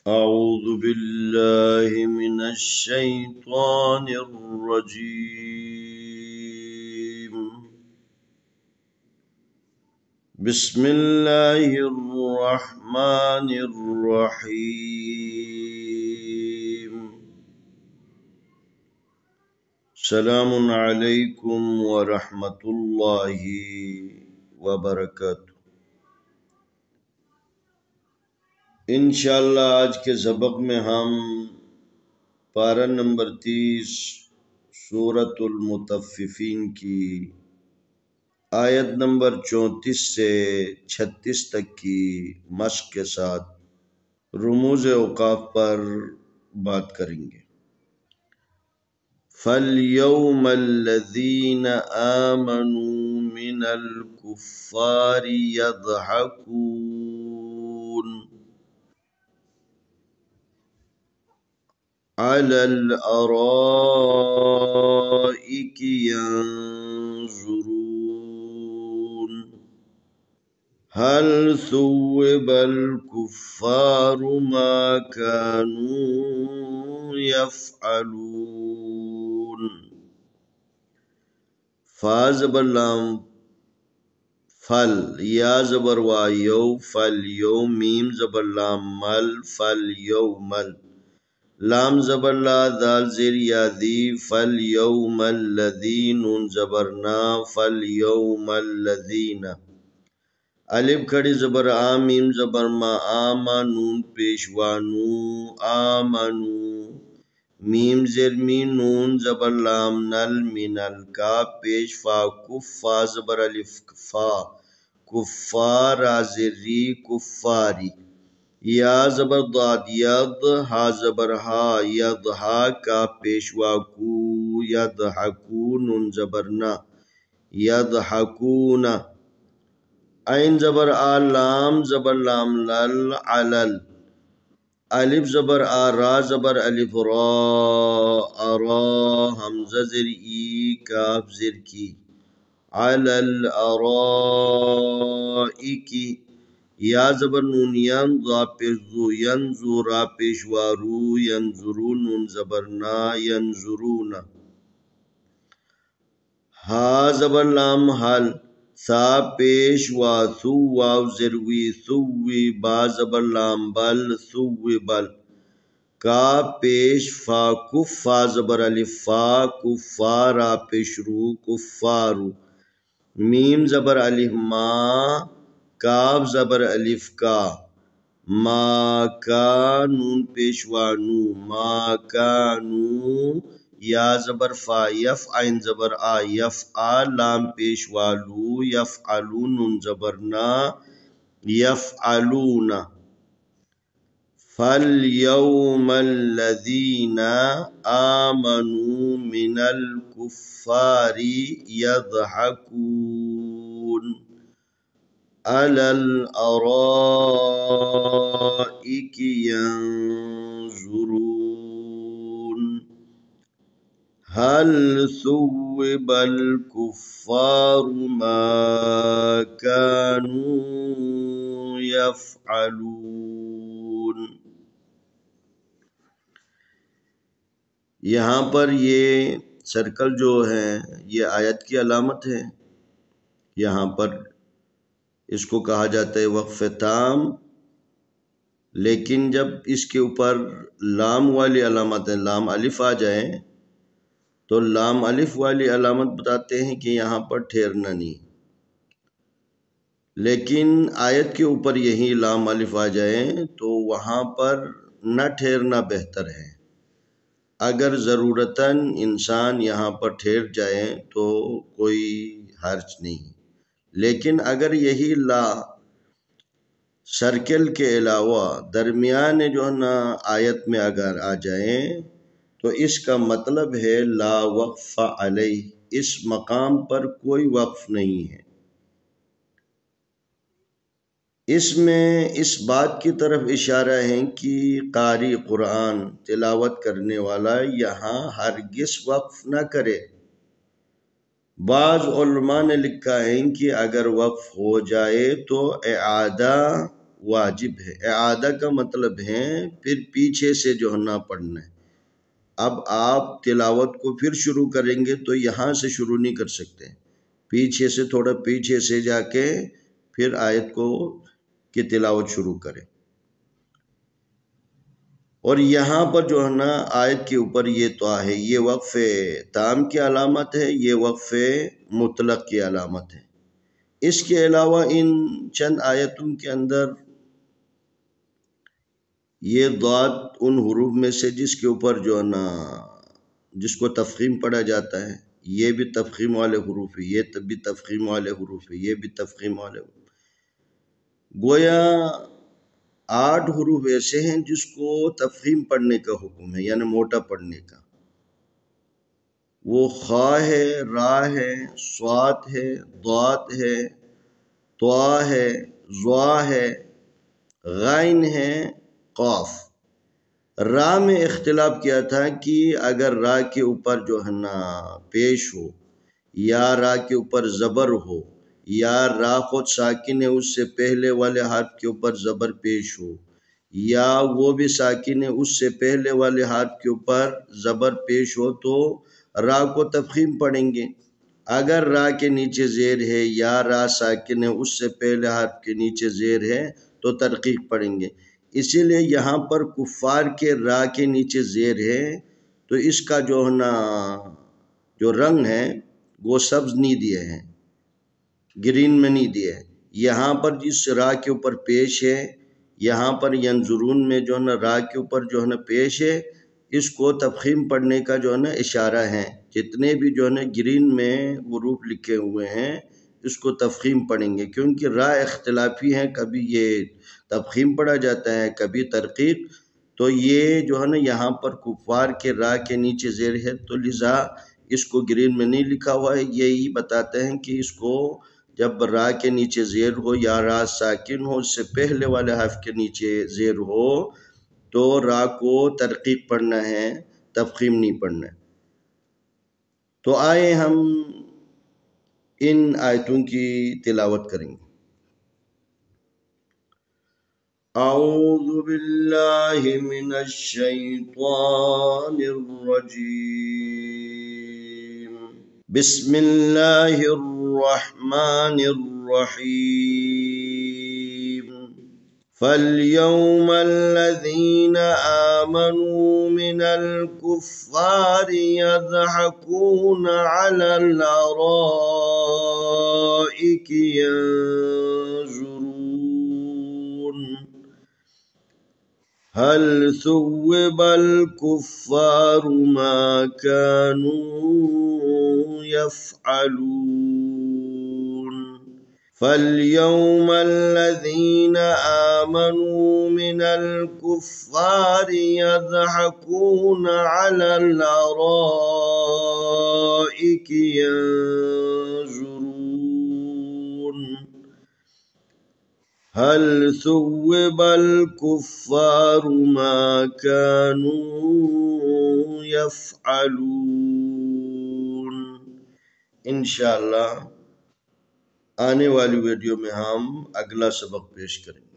أعوذ بالله من الشيطان الرجيم. بسم الله الرحمن الرحيم. سلام عليكم ورحمة الله وبركاته. انشاءاللہ آج کے سبق میں ہم پارہ نمبر 30 سورۃ المطففین کی آیت نمبر 34 سے 36 تک کی مشق کے ساتھ رموز اوقاف پر بات کریں گے۔ فَالْيَوْمَ الَّذِينَ آمَنُوا مِنَ الْكُفَّارِ يَضْحَكُونَ عَلَى الْأَرَائِكِ يَنظُرُونَ هَلْ ثُوِّبَ الْكُفَّارُ مَا كَانُوا يَفْعَلُونَ فا زبر لام فل یا زبر وا یو فل یو میم زبر لام مل فل یو مل لام زبر لا دال زیر یا دی فل یوم الذین زبرنا فل یوم الذین الف کھڑی زبر آمیم زبر ما آما نون پیشوانو آمنو میم زر می نون زبر لام نل منل کا پیش فا کفا زبر الف فا کفار زری کفاری یا زبر ضاد ید ہا زبر ہا ید ہا کا پیشوا کو ید حکون زبرنا ید حکون عین زبر آ لام زبر لام لل علل الف زبر آ را زبر الف را ارا حمزہ زر ای کاف زر کی علی الارائک یا زبر نون ین ضا پیش زو ینزو را پیشوارو ینظرون نون زبرنا ینظرون ہا زبر لام حل سا پیش وا ثو واو زروی ثوی با زبر لام بل ثوی بل کا پیش فا کفا زبر الف فا کفارا پیش رو کفارو میم زبر الف ما کاف زبر الف کا ما کا نون پیشوانو ما کانو یا زبر فا یف عین زبر آ یف آ لام پیشوالو یف علون نون زبرنا یف علون فَالْيَوْمَ الَّذِينَ آمَنُوا مِنَ الْكُفَّارِ يَضْحَكُونَ عَلَى الْأَرَائِكِ يَنظُرُونَ هَلْ ثُوِّبَ الْكُفَّارُ مَا كَانُوا يَفْعَلُونَ۔ یہاں پر یہ سرکل جو ہے یہ آیت کی علامت ہے، یہاں پر اس کو کہا جاتا ہے وقف تام، لیکن جب اس کے اوپر لام والی علامت ہے لام الف آ جائیں تو لام الف والی علامت بتاتے ہیں کہ یہاں پر ٹھہرنا نہیں، لیکن آیت کے اوپر یہی لام الف آ جائیں تو وہاں پر نہ ٹھہرنا بہتر ہے۔ اگر ضرورتاً انسان یہاں پر ٹھہر جائے تو کوئی حرج نہیں، لیکن اگر یہی لا سرکل کے علاوہ درمیان جو ہے نا آیت میں اگر آ جائیں تو اس کا مطلب ہے لا وقف علیہ، اس مقام پر کوئی وقف نہیں ہے۔ اس میں اس بات کی طرف اشارہ ہے کہ قاری قرآن تلاوت کرنے والا یہاں ہرگز وقف نہ کرے۔ بعض علماء نے لکھا ہے کہ اگر وقف ہو جائے تو اعادہ واجب ہے۔ اعادہ کا مطلب ہے پھر پیچھے سے جو ہے نا پڑھنا ہے۔ اب آپ تلاوت کو پھر شروع کریں گے تو یہاں سے شروع نہیں کر سکتے، پیچھے سے تھوڑا پیچھے سے جا کے پھر آیت کی تلاوت شروع کریں۔ اور یہاں پر جو ہے نا آیت کے اوپر یہ طا ہے، یہ وقف تام کی علامت ہے، یہ وقف مطلق کی علامت ہے۔ اس کے علاوہ ان چند آیتوں کے اندر یہ ضاد ان حروف میں سے جس کے اوپر جو ہے نا جس کو تفخیم پڑھا جاتا ہے، یہ بھی تفخیم والے حروف ہے، یہ بھی تفخیم والے حروف ہے، یہ بھی تفخیم والے حروف۔ گویا 8 حروف ایسے ہیں جس کو تفخیم پڑھنے کا حکم ہے، یعنی موٹا پڑھنے کا۔ وہ خا ہے، را ہے، صاد ہے، ضاد ہے، طا ہے، ظا ہے، غائن ہے، قاف۔ را میں اختلاف کیا تھا کہ اگر را کے اوپر جو ہے نا پیش ہو، یا را کے اوپر زبر ہو، یا را خود ساکن ہے اس سے پہلے والے حرف کے اوپر زبر پیش ہو، یا وہ بھی ساکن ہے اس سے پہلے والے حرف کے اوپر زبر پیش ہو، تو را کو تفخیم پڑھیں گے۔ اگر را کے نیچے زیر ہے یا را ساکن ہے اس سے پہلے حرف کے نیچے زیر ہے تو ترقیق پڑھیں گے۔ اسی لیے یہاں پر کفار کے را کے نیچے زیر ہے تو اس کا جو ہے نا جو رنگ ہے وہ سبز نہیں دیے ہیں، گرین میں نہیں دیے ہیں۔ یہاں پر جس را کے اوپر پیش ہے، یہاں پر ینظرون میں جو ہے نا را کے اوپر جو ہے نا پیش ہے، اس کو تفخیم پڑھنے کا جو ہے نا اشارہ ہے۔ جتنے بھی جو ہے نا گرین میں حروف لکھے ہوئے ہیں اس کو تفخیم پڑھیں گے، کیونکہ را اختلافی ہیں، کبھی یہ تفخیم پڑھا جاتا ہے کبھی ترقیق۔ تو یہ جو ہے نا یہاں پر کفار کے را کے نیچے زیر ہے تو لذا اس کو گرین میں نہیں لکھا ہوا ہے۔ یہی بتاتے ہیں کہ اس کو جب را کے نیچے زیر ہو یا را ساکن ہو اس سے پہلے والے حرف کے نیچے زیر ہو تو را کو ترقیق پڑھنا ہے، تفخیم نہیں پڑھنا ہے۔ تو آئے ہم ان آیتوں کی تلاوت کریں گے۔ اعوذ باللہ من الشیطان الرجیم، بسم اللہ الرحمن الرحیم۔ فَالْيَوْمَ الَّذِينَ آمَنُوا مِنَ الْكُفَّارِ يَضْحَكُونَ عَلَى الْأَرَائِكِ يَنظُرُونَ هَلْ ثُوِّبَ الْكُفَّارُ مَا كَانُوا يَفْعَلُونَ فَالْيَوْمَ الَّذِينَ آمَنُوا مِنَ الْكُفَّارِ يَضْحَكُونَ عَلَى الْأَرَائِكِ يَنظُرُونَ هَلْ ثُوِّبَ الْكُفَّارُ مَا كَانُوا يَفْعَلُونَ۔ انشاءاللہ آنے والی ویڈیو میں ہم اگلا سبق پیش کریں گے۔